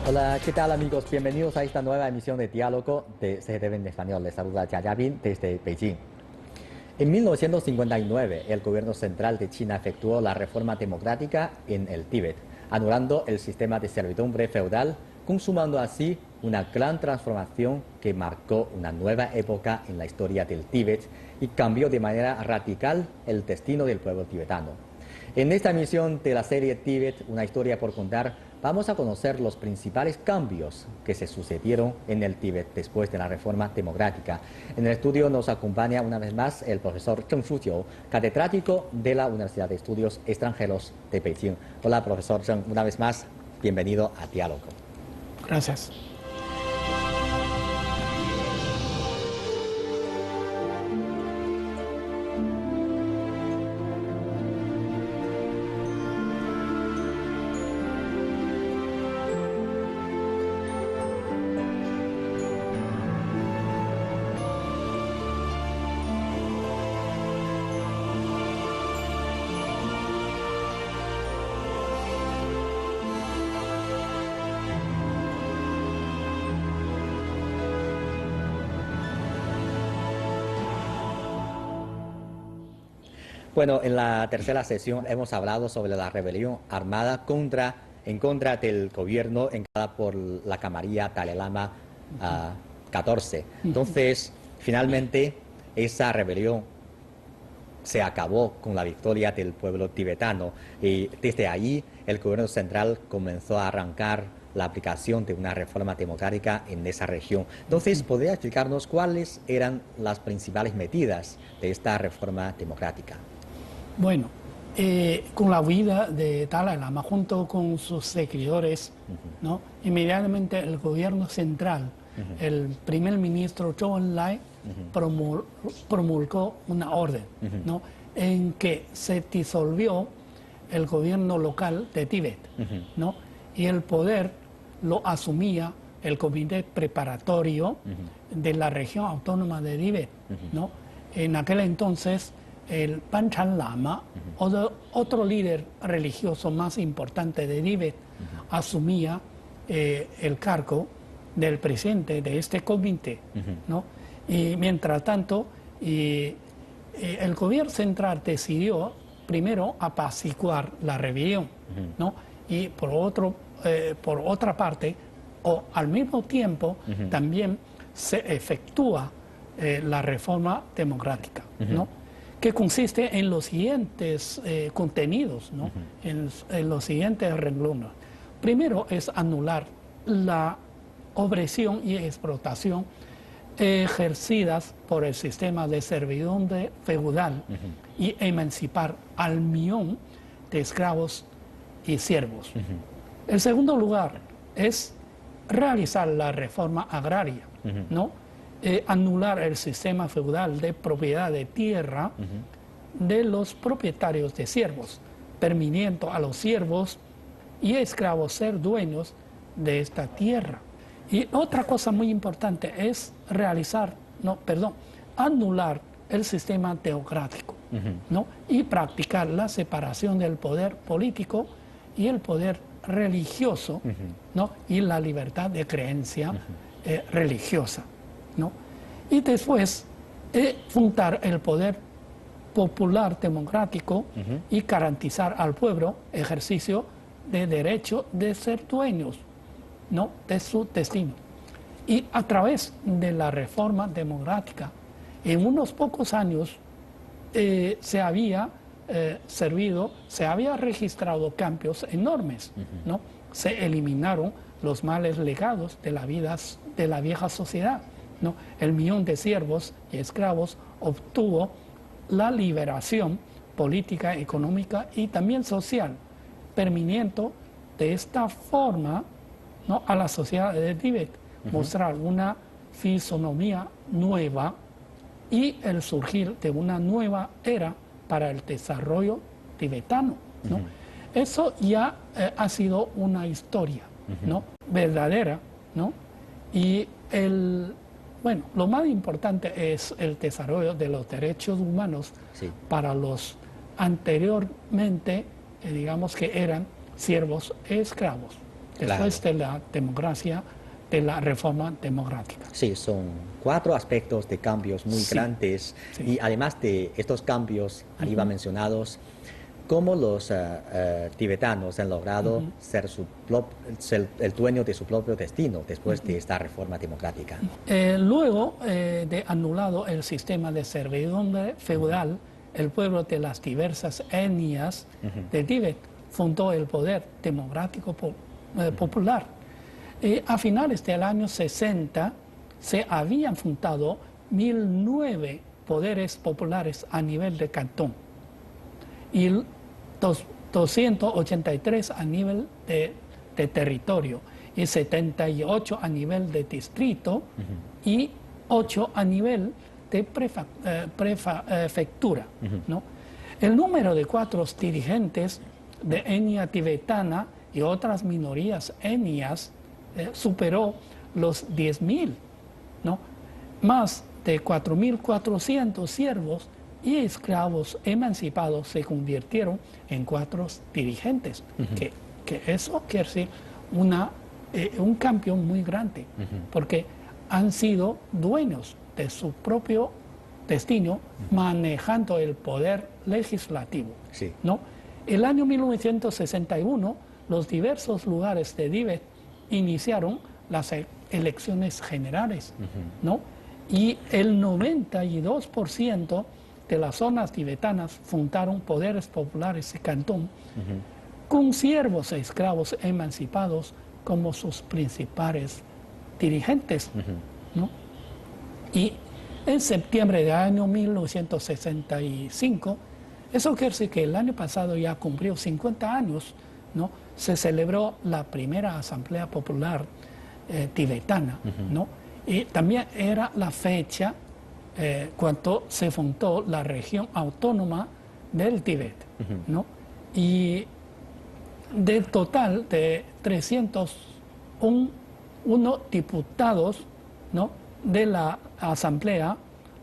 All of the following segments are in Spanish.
Hola, ¿qué tal amigos? Bienvenidos a esta nueva emisión de Diálogo de CGTV en español. Les saluda Jia Jiabin desde Beijing. En 1959, el gobierno central de China efectuó la reforma democrática en el Tíbet, anulando el sistema de servidumbre feudal, consumando así una gran transformación que marcó una nueva época en la historia del Tíbet y cambió de manera radical el destino del pueblo tibetano. En esta emisión de la serie Tíbet, una historia por contar, vamos a conocer los principales cambios que se sucedieron en el Tíbet después de la reforma democrática. En el estudio nos acompaña una vez más el profesor Zheng Shujiu, catedrático de la Universidad de Estudios Extranjeros de Beijing. Hola, profesor Zheng, una vez más, bienvenido a Diálogo. Gracias. Bueno, en la tercera sesión hemos hablado sobre la rebelión armada en contra del gobierno encabezada por la camarilla Dalai Lama 14. Entonces, finalmente, esa rebelión se acabó con la victoria del pueblo tibetano y desde ahí el gobierno central comenzó a arrancar la aplicación de una reforma democrática en esa región. Entonces, ¿podría explicarnos cuáles eran las principales medidas de esta reforma democrática? Bueno, con la huida de Dalai Lama junto con sus seguidores, ¿no? Inmediatamente el gobierno central, el primer ministro Zhou Enlai, promulgó una orden, ¿no? En que se disolvió el gobierno local de Tíbet, ¿no? Y el poder lo asumía el comité preparatorio de la región autónoma de Tíbet, ¿no? En aquel entonces el Panchen Lama, otro líder religioso más importante de Tíbet, asumía el cargo del presidente de este comité, ¿no? Y mientras tanto, el gobierno central decidió primero apaciguar la rebelión, ¿no? Y por otra parte, o al mismo tiempo, también se efectúa la reforma democrática, ¿no? Que consiste en los siguientes contenidos, ¿no? En los siguientes renglones. Primero es anular la opresión y explotación ejercidas por el sistema de servidumbre feudal y emancipar al millón de esclavos y siervos. El segundo lugar es realizar la reforma agraria, ¿no? Anular el sistema feudal de propiedad de tierra de los propietarios de siervos, permitiendo a los siervos y esclavos ser dueños de esta tierra. Y otra cosa muy importante es anular el sistema teocrático, ¿no? Y practicar la separación del poder político y el poder religioso, ¿no? Y la libertad de creencia religiosa, ¿no? Y después fundar el poder popular democrático y garantizar al pueblo ejercicio de derecho de ser dueños, ¿no? De su destino. Y a través de la reforma democrática, en unos pocos años se había registrado cambios enormes, ¿no? Se eliminaron los males legados de la vieja sociedad, ¿no? El millón de siervos y esclavos obtuvo la liberación política, económica y también social, permitiendo de esta forma, ¿no? A la sociedad de Tíbet mostrar una fisonomía nueva y el surgir de una nueva era para el desarrollo tibetano, ¿no? Eso ya ha sido una historia, ¿no? Verdadera, ¿no? Y lo más importante es el desarrollo de los derechos humanos para los anteriormente, digamos que eran siervos e esclavos. después de la democracia, de la reforma democrática. Sí, son 4 aspectos de cambios muy grandes y además de estos cambios arriba mencionados, ¿cómo los tibetanos han logrado ser el dueño de su propio destino después de esta reforma democrática? Luego de anulado el sistema de servidumbre feudal, el pueblo de las diversas etnias de Tíbet fundó el poder democrático popular. A finales del año 60 se habían fundado 1009 poderes populares a nivel de cantón y 283 a nivel de territorio y 78 a nivel de distrito y 8 a nivel de prefectura, ¿no? El número de 4 dirigentes de etnia tibetana y otras minorías etnias superó los 10.000, ¿no? Más de 4.400 siervos y esclavos emancipados se convirtieron en 4 dirigentes, que eso quiere decir un cambio muy grande, porque han sido dueños de su propio destino, manejando el poder legislativo, ¿no? El año 1961, los diversos lugares de Tíbet iniciaron las elecciones generales, ¿no? Y el 92% de las zonas tibetanas fundaron poderes populares de cantón, con siervos e esclavos emancipados como sus principales dirigentes, ¿no? Y en septiembre del año 1965, eso quiere decir que el año pasado ya cumplió 50 años, ¿no? Se celebró la primera Asamblea Popular tibetana, ¿no? Y también era la fecha cuando se fundó la región autónoma del Tíbet, ¿no? Y del total de 301 diputados, ¿no?, de la Asamblea,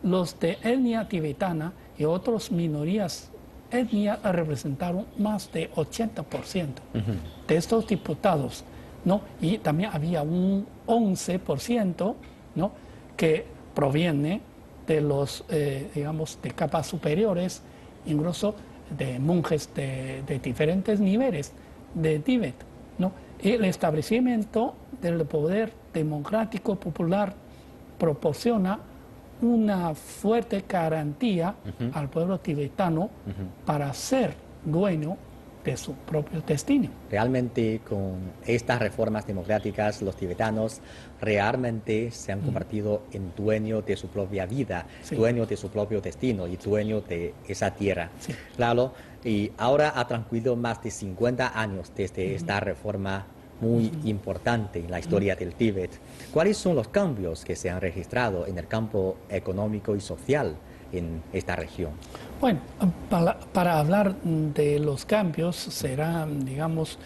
los de etnia tibetana y otras minorías etnias representaron más de 80% de estos diputados, ¿no? Y también había un 11%, ¿no?, que proviene de los, digamos, de capas superiores, incluso de monjes de diferentes niveles de Tíbet, ¿no? Y el establecimiento del poder democrático popular proporciona una fuerte garantía al pueblo tibetano para ser dueño de su propio destino. Realmente con estas reformas democráticas los tibetanos realmente se han convertido en dueños de su propia vida, dueños de su propio destino y dueños de esa tierra. Claro, y ahora ha transcurrido más de 50 años desde esta reforma muy importante en la historia del Tíbet. ¿Cuáles son los cambios que se han registrado en el campo económico y social en esta región? Bueno, para hablar de los cambios será, digamos,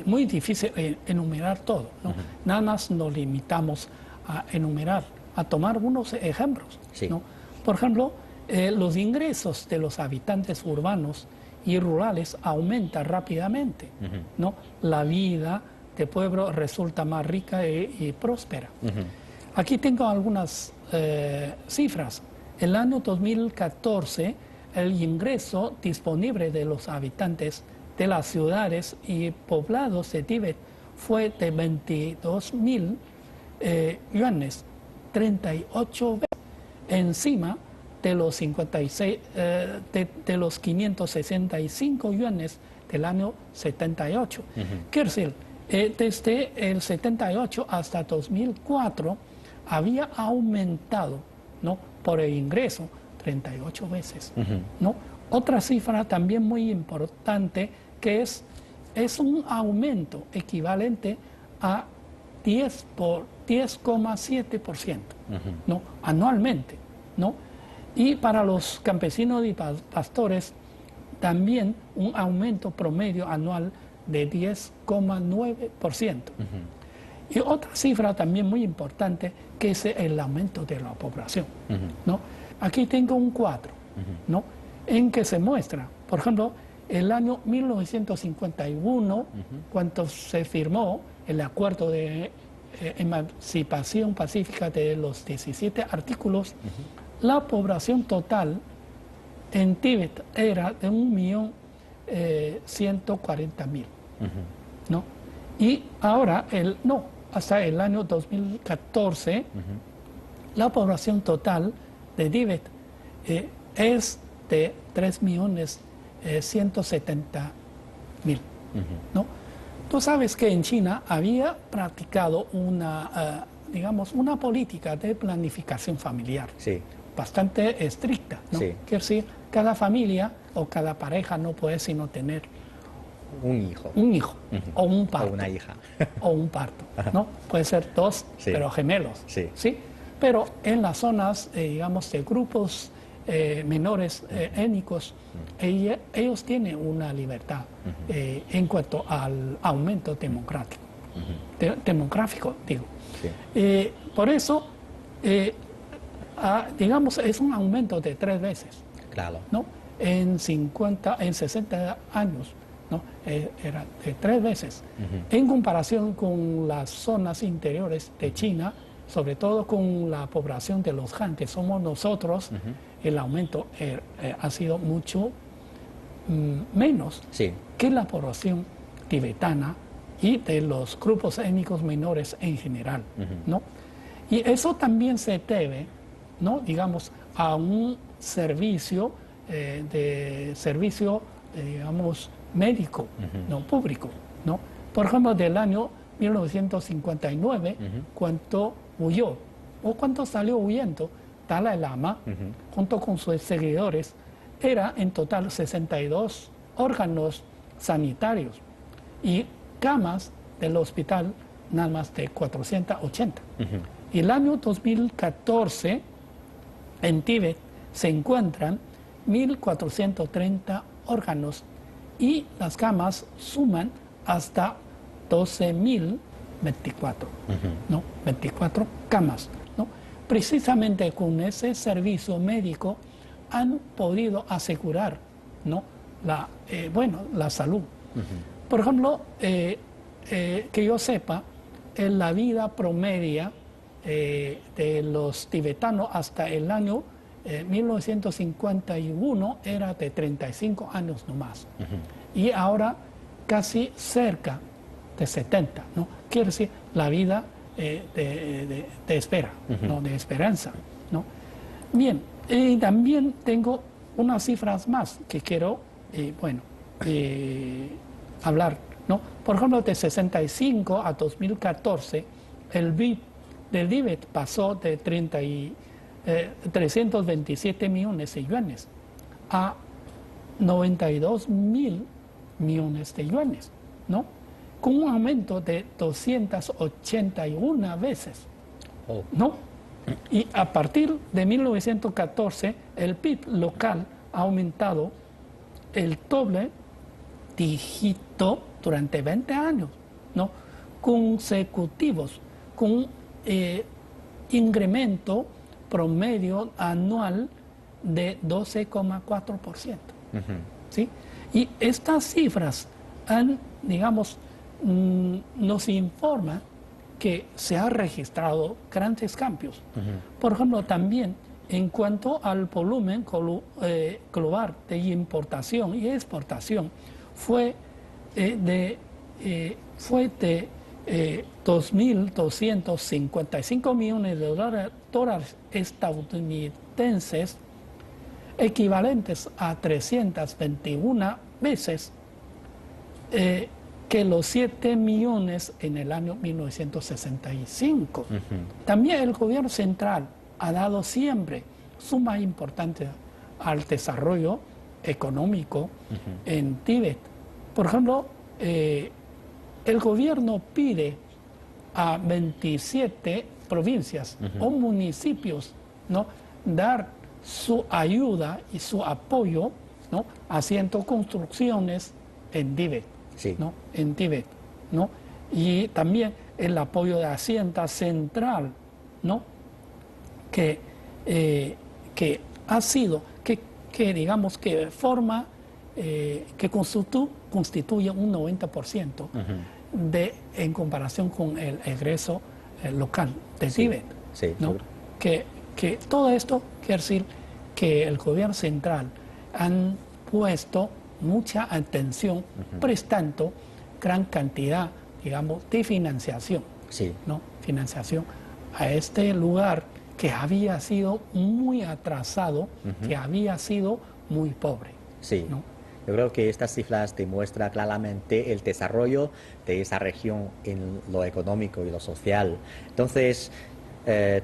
muy difícil enumerar todo, ¿no? Nada más nos limitamos a enumerar, a tomar unos ejemplos, ¿no? Por ejemplo, los ingresos de los habitantes urbanos y rurales aumentan rápidamente, ¿no? La vida del pueblo resulta más rica y próspera. Aquí tengo algunas cifras. El año 2014, el ingreso disponible de los habitantes de las ciudades y poblados de Tíbet fue de 22.000 yuanes, 38 veces encima de los 56, de los 565 yuanes del año 78. Quiere decir, desde el 78 hasta 2004 había aumentado, ¿no?, por el ingreso 38 veces, ¿no? Otra cifra también muy importante que es un aumento equivalente a 10,7%, ¿no?, anualmente, ¿no? Y para los campesinos y pastores también un aumento promedio anual de 10,9%. Y otra cifra también muy importante que es el aumento de la población, ¿no? Aquí tengo un cuadro, ¿no?, en que se muestra, por ejemplo, el año 1951, cuando se firmó el acuerdo de emancipación pacífica de los 17 artículos, la población total en Tíbet era de 1.140.000, ¿no? Y ahora, hasta el año 2014, la población total de Tíbet es de 3.170.000, ¿no? Tú sabes que en China había practicado digamos, una política de planificación familiar bastante estricta, ¿no? Quiere decir, cada familia o cada pareja no puede sino tener un hijo o un parto. O una hija. O un parto, ¿no? Puede ser dos, pero gemelos. ¿Sí? Pero en las zonas, digamos, de grupos menores étnicos, ellos tienen una libertad en cuanto al aumento demográfico, digo. Por eso, digamos, es un aumento de 3 veces. Claro. ¿No? En 60 años, ¿no? Era de 3 veces. En comparación con las zonas interiores de China, sobre todo con la población de los Han, que somos nosotros, el aumento ha sido mucho menos que la población tibetana y de los grupos étnicos menores en general, ¿no? Y eso también se debe, ¿no? Digamos, a un servicio digamos, médico, no público, ¿no? Por ejemplo, del año 1959, cuando salió huyendo Dalai Lama, junto con sus seguidores, era en total 62 órganos sanitarios y camas del hospital nada más de 480. Y el año 2014, en Tíbet, se encuentran 1.430 órganos y las camas suman hasta 12.024, ¿no? 24 camas, ¿no? Precisamente con ese servicio médico han podido asegurar, ¿no? la salud. Por ejemplo, que yo sepa, en la vida promedia de los tibetanos hasta el año 1951 era de 35 años nomás. Y ahora casi cerca de 70, ¿no? Quiere decir, la vida de espera, ¿no? De esperanza, ¿no? Bien, y también tengo unas cifras más que quiero, hablar, ¿no? Por ejemplo, de 65 a 2014, el BIP del Tíbet pasó de 327 millones de yuanes a 92.000 millones de yuanes, ¿no? Con un aumento de 281 veces, ¿no? Y a partir de 1914, el PIB local ha aumentado el doble dígito durante 20 años, ¿no? Consecutivos, con incremento promedio anual de 12,4%. ¿Sí? Y estas cifras nos informan que se han registrado grandes cambios. Por ejemplo, también en cuanto al volumen global de importación y exportación, fue de 2.255 millones de dólares estadounidenses, equivalentes a 321 veces que los 7 millones en el año 1965. También el gobierno central ha dado siempre suma importancia al desarrollo económico en Tíbet. Por ejemplo, el gobierno pide a 27 provincias o municipios, ¿no?, dar su ayuda y su apoyo, ¿no?, haciendo construcciones en Tíbet, ¿no?, en Tíbet, ¿no? Y también el apoyo de Hacienda Central, ¿no?, que ha sido, que digamos que forma que constituye un 90% en comparación con el egreso local de Tíbet. Sí, ¿no? Que todo esto quiere decir que el gobierno central han puesto mucha atención, prestando gran cantidad, digamos, de financiación, ¿no? Financiación a este lugar que había sido muy atrasado, que había sido muy pobre. Sí. ¿no? Yo creo que estas cifras demuestran claramente el desarrollo de esa región en lo económico y lo social. Entonces,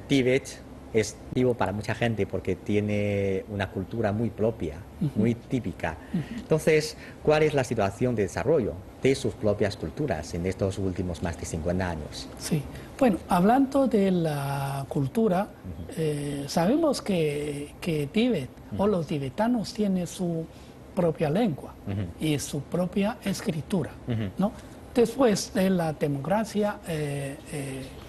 Tíbet es vivo para mucha gente porque tiene una cultura muy propia, muy típica. Entonces, ¿cuál es la situación de desarrollo de sus propias culturas en estos últimos más de 50 años? Sí, bueno, hablando de la cultura, sabemos que Tíbet o los tibetanos tienen su propia lengua y su propia escritura, ¿no? Después de la democracia,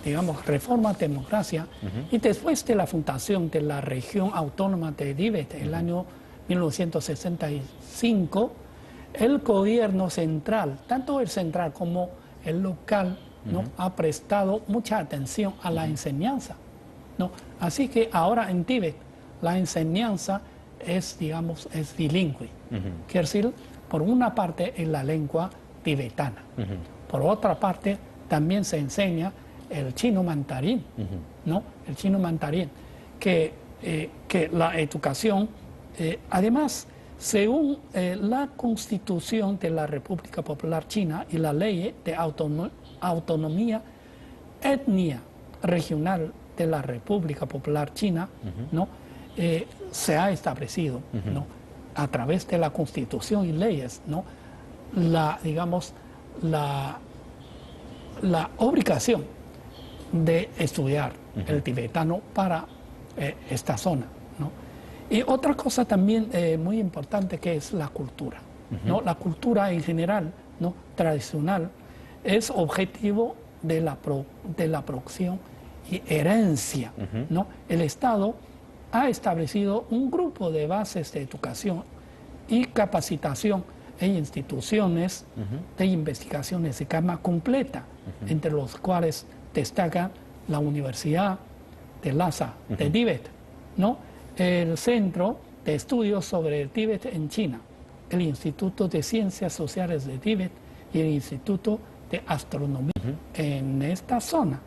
digamos, reforma democracia, y después de la fundación de la región autónoma de Tíbet en el año 1965, el gobierno central, tanto el central como el local, ¿no? ha prestado mucha atención a la enseñanza, ¿no? Así que ahora en Tíbet la enseñanza es, digamos, es bilingüe. Quiere decir, por una parte en la lengua tibetana, por otra parte también se enseña el chino mandarín, ¿no? El chino mandarín, que la educación, además, según la Constitución de la República Popular China y la Ley de Autonomía Etnia Regional de la República Popular China, ¿no? Se ha establecido, ¿no? a través de la Constitución y leyes, ¿no? digamos, la obligación de estudiar el tibetano para esta zona, ¿no? Y otra cosa también muy importante que es la cultura, ¿no? La cultura en general, ¿no? tradicional, es objetivo de la producción y herencia, ¿no? El Estado ha establecido un grupo de bases de educación y capacitación en instituciones de investigaciones de gama completa, entre los cuales destaca la Universidad de Lhasa de Tíbet, ¿no? el Centro de Estudios sobre el Tíbet en China, el Instituto de Ciencias Sociales de Tíbet y el Instituto de Astronomía en esta zona.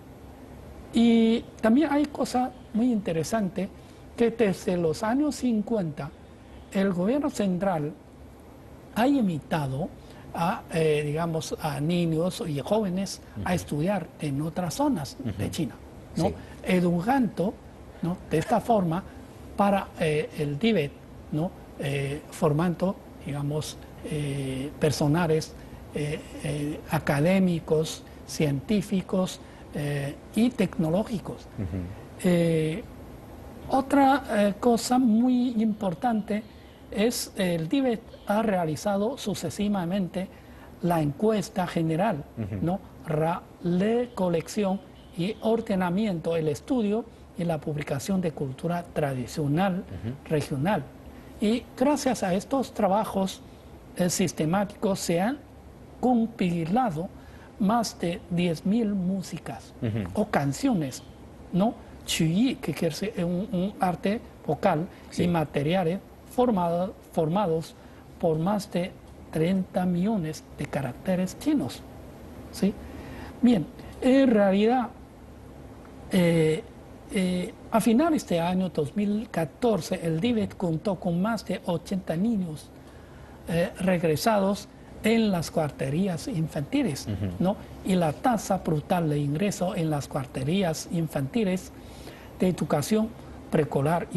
Y también hay cosa muy interesante que desde los años 50 el gobierno central ha invitado a, digamos, a niños y jóvenes a estudiar en otras zonas de China, ¿no? Sí. Educando, ¿no? de esta forma para el Tíbet, ¿no? Formando, digamos, personales académicos, científicos y tecnológicos. Otra cosa muy importante es el Tíbet ha realizado sucesivamente la encuesta general, ¿no? La recolección y ordenamiento, el estudio y la publicación de cultura tradicional regional. Y gracias a estos trabajos sistemáticos se han compilado más de 10.000 músicas o canciones, ¿no? Chuyi, que quiere decir un arte vocal y materiales formados por más de 30 millones de caracteres chinos. ¿Sí? Bien, en realidad, a finales de año 2014, el Tíbet contó con más de 80 niños regresados en las guarderías infantiles, ¿no? Y la tasa brutal de ingreso en las guarderías infantiles de educación preescolar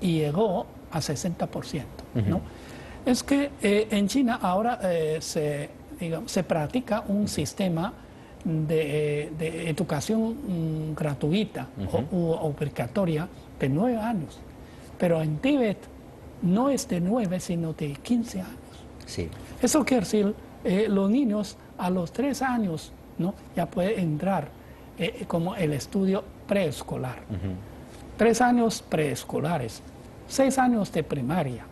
llegó a 60%, ¿no? Es que en China ahora se practica un sistema de educación gratuita u obligatoria de 9 años, pero en Tíbet no es de 9, sino de 15 años. Sí. Eso quiere decir, los niños a los 3 años, ¿no? ya pueden entrar como el estudio preescolar. 3 años preescolares, 6 años de primaria,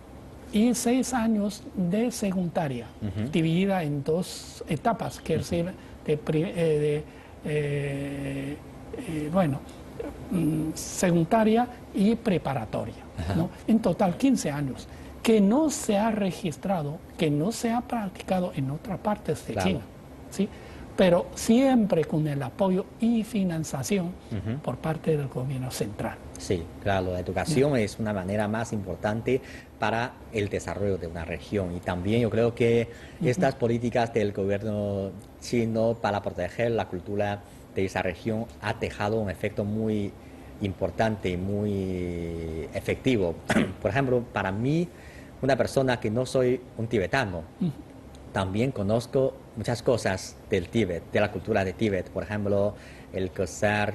y 6 años de secundaria, dividida en 2 etapas, que es decir, secundaria y preparatoria, ¿no? En total 15 años, que no se ha registrado, que no se ha practicado en otras partes de China, ¿sí? Pero siempre con el apoyo y financiación por parte del gobierno central. Sí, claro, la educación es una manera más importante para el desarrollo de una región, y también yo creo que estas políticas del gobierno chino para proteger la cultura de esa región ha dejado un efecto muy importante y muy efectivo. Por ejemplo, para mí, una persona que no soy un tibetano, también conozco muchas cosas del Tíbet, de la cultura de Tíbet, por ejemplo, el coser,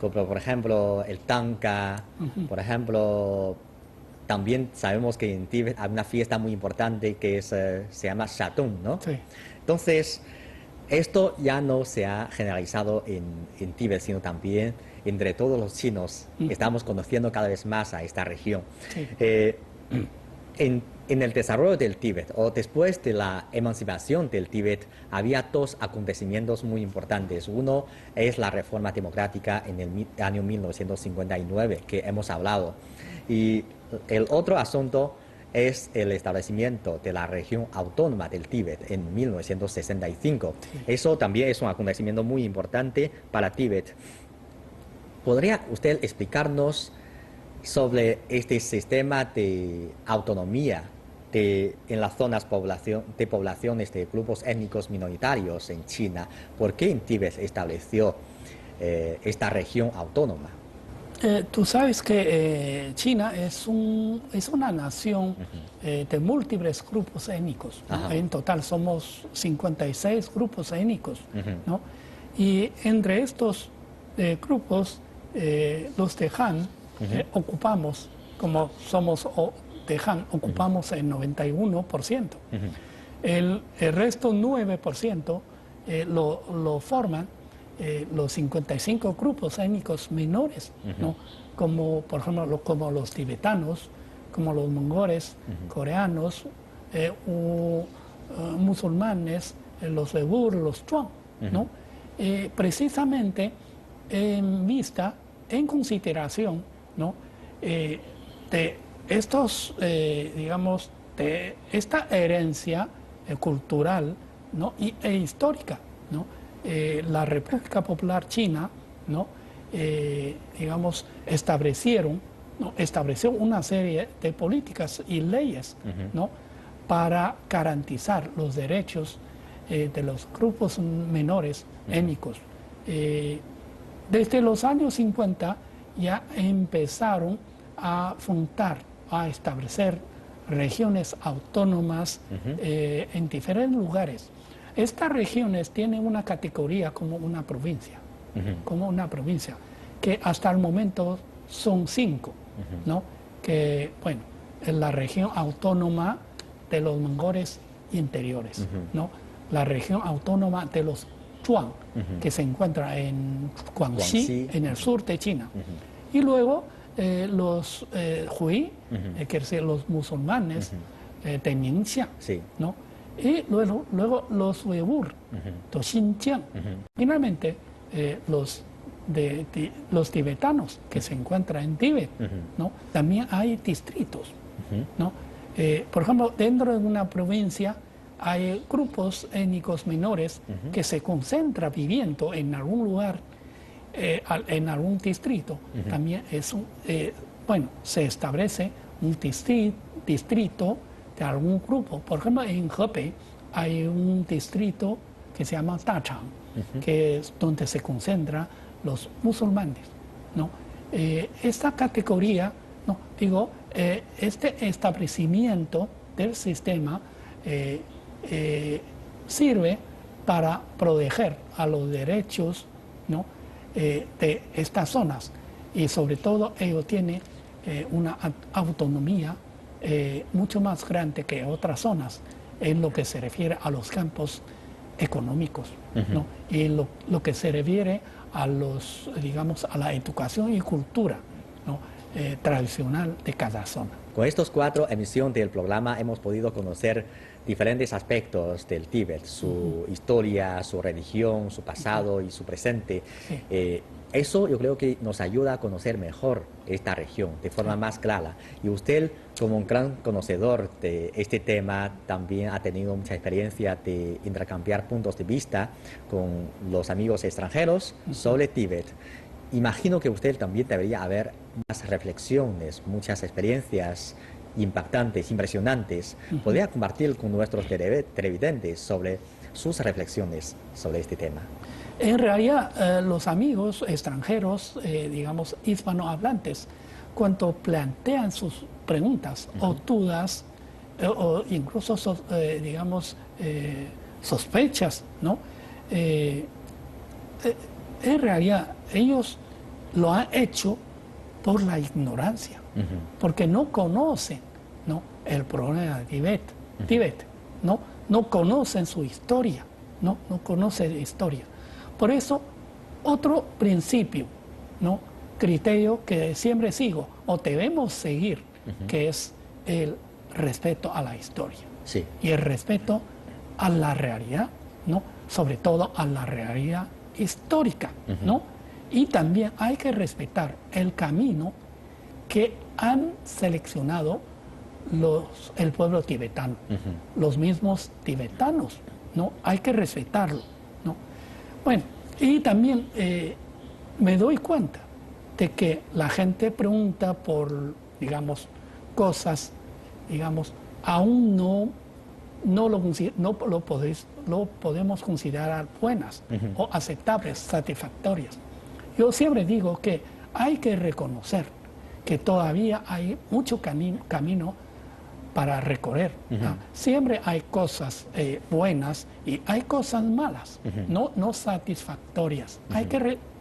por ejemplo, el tanka, por ejemplo, también sabemos que en Tíbet hay una fiesta muy importante que es, se llama Shatun, ¿no? Sí. Entonces, esto ya no se ha generalizado en Tíbet, sino también entre todos los chinos. Estamos conociendo cada vez más a esta región. Sí. En el desarrollo del Tíbet, o después de la emancipación del Tíbet, había 2 acontecimientos muy importantes. Uno es la reforma democrática en el año 1959, que hemos hablado. Y el otro asunto es el establecimiento de la región autónoma del Tíbet en 1965. Sí. Eso también es un acontecimiento muy importante para Tíbet. ¿Podría usted explicarnos sobre este sistema de autonomía en las zonas de poblaciones de grupos étnicos minoritarios en China? ¿Por qué en Tíbet se estableció esta región autónoma? Tú sabes que China es una nación de múltiples grupos étnicos, ¿no? En total somos 56 grupos étnicos, ¿no? Y entre estos grupos, los de Han, ocupamos, como somos de Han, ocupamos el 91%. El resto 9% lo forman los 55 grupos étnicos menores, ¿no? Como por ejemplo como los tibetanos, como los mongoles, coreanos, musulmanes, los uigur, los chuang, ¿no? Precisamente en consideración, ¿no? De estos, digamos, de esta herencia cultural, ¿no? e histórica, ¿no? La República Popular China, ¿no? Digamos, estableció una serie de políticas y leyes, ¿no? Para garantizar los derechos de los grupos menores étnicos. Desde los años 50 ya empezaron a a establecer regiones autónomas en diferentes lugares. Estas regiones tienen una categoría como una provincia, que hasta el momento son 5, ¿no? Que, bueno, es la región autónoma de los mongoles interiores, ¿no? La región autónoma de los Zhuang, que se encuentra en Guangxi, en el sur de China. Y luego los Hui, que es decir, los musulmanes de Ningxia, ¿no? Y luego los uigur, de Xinjiang. Finalmente, los tibetanos que se encuentran en Tíbet, ¿no? También hay distritos, ¿no? Por ejemplo, dentro de una provincia hay grupos étnicos menores que se concentran viviendo en algún lugar, en algún distrito. También es se establece un distrito de algún grupo. Por ejemplo, en Hebei hay un distrito que se llama Dachang, que es donde se concentran los musulmanes, ¿no? Esta categoría, no, digo, este establecimiento del sistema sirve para proteger a los derechos, ¿no? De estas zonas, y sobre todo ello tiene una autonomía mucho más grande que otras zonas en lo que se refiere a los campos económicos, ¿no? Y lo que se refiere a los, digamos, a la educación y cultura, ¿no? tradicional de cada zona. Con estos 4 emisiones del programa hemos podido conocer diferentes aspectos del Tíbet, su historia, su religión, su pasado y su presente. Sí. Eso yo creo que nos ayuda a conocer mejor esta región de forma más clara. Y usted, como un gran conocedor de este tema, también ha tenido mucha experiencia de intercambiar puntos de vista con los amigos extranjeros sobre Tíbet. Imagino que usted también debería haber más reflexiones, muchas experiencias impactantes, impresionantes. ¿Podría compartir con nuestros televidentes sobre sus reflexiones sobre este tema? En realidad, los amigos extranjeros, digamos, hispanohablantes, cuando plantean sus preguntas o dudas, o incluso, digamos, sospechas, ¿no? En realidad, ellos lo han hecho por la ignorancia, porque no conocen, ¿no?, el problema de Tíbet, no conocen su historia, no conocen la historia. Por eso, otro principio, ¿no?, criterio que siempre sigo o debemos seguir, que es el respeto a la historia. Sí. Y el respeto a la realidad, ¿no?, sobre todo a la realidad histórica, ¿no? Y también hay que respetar el camino que han seleccionado el pueblo tibetano, los mismos tibetanos, ¿no? Hay que respetarlo, ¿no? Bueno, y también me doy cuenta de que la gente pregunta por, digamos, cosas, digamos, aún no lo podemos considerar buenas o aceptables, satisfactorias. Yo siempre digo que hay que reconocer que todavía hay mucho camino para recorrer, ¿no? Siempre hay cosas buenas y hay cosas malas, no satisfactorias.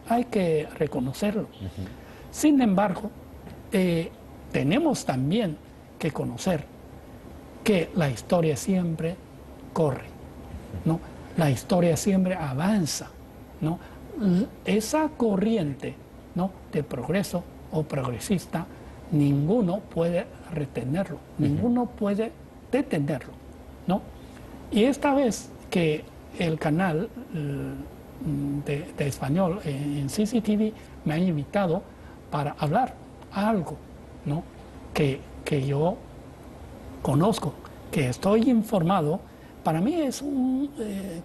Hay que reconocerlo. Sin embargo, tenemos también que conocer que la historia siempre corre, ¿no? La historia siempre avanza, ¿no? Esa corriente, ¿no?, de progreso o progresista, ninguno puede retenerlo, ninguno puede detenerlo, ¿no? Y esta vez que el canal de español en CCTV me ha invitado para hablar algo, ¿no?, que yo conozco, que estoy informado, para mí es un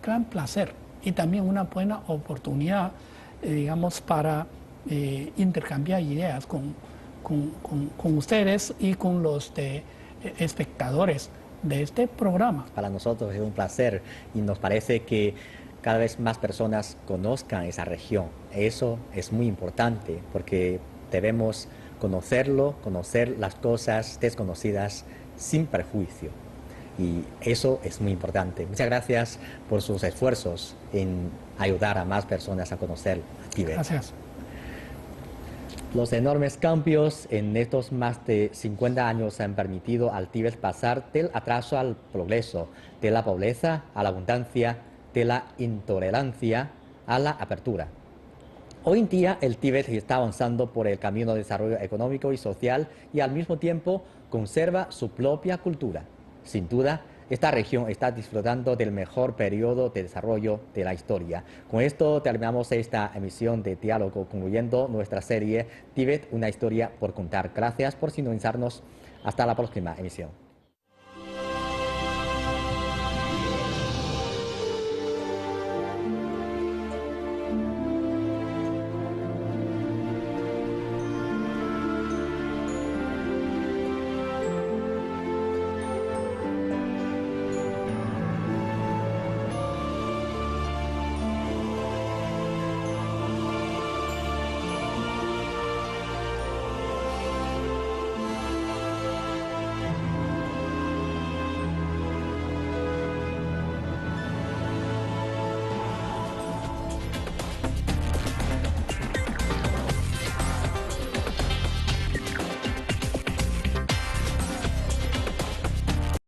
gran placer y también una buena oportunidad, digamos, para intercambiar ideas con ustedes y con los espectadores de este programa. Para nosotros es un placer y nos parece que cada vez más personas conozcan esa región. Eso es muy importante porque debemos conocerlo, conocer las cosas desconocidas sin perjuicio. Y eso es muy importante. Muchas gracias por sus esfuerzos en ayudar a más personas a conocer Tíbet. Gracias. Los enormes cambios en estos más de 50 años han permitido al Tíbet pasar del atraso al progreso, de la pobreza a la abundancia, de la intolerancia a la apertura. Hoy en día el Tíbet está avanzando por el camino de desarrollo económico y social y al mismo tiempo conserva su propia cultura. Sin duda, esta región está disfrutando del mejor periodo de desarrollo de la historia. Con esto terminamos esta emisión de Diálogo, concluyendo nuestra serie Tíbet, una historia por contar. Gracias por sintonizarnos. Hasta la próxima emisión.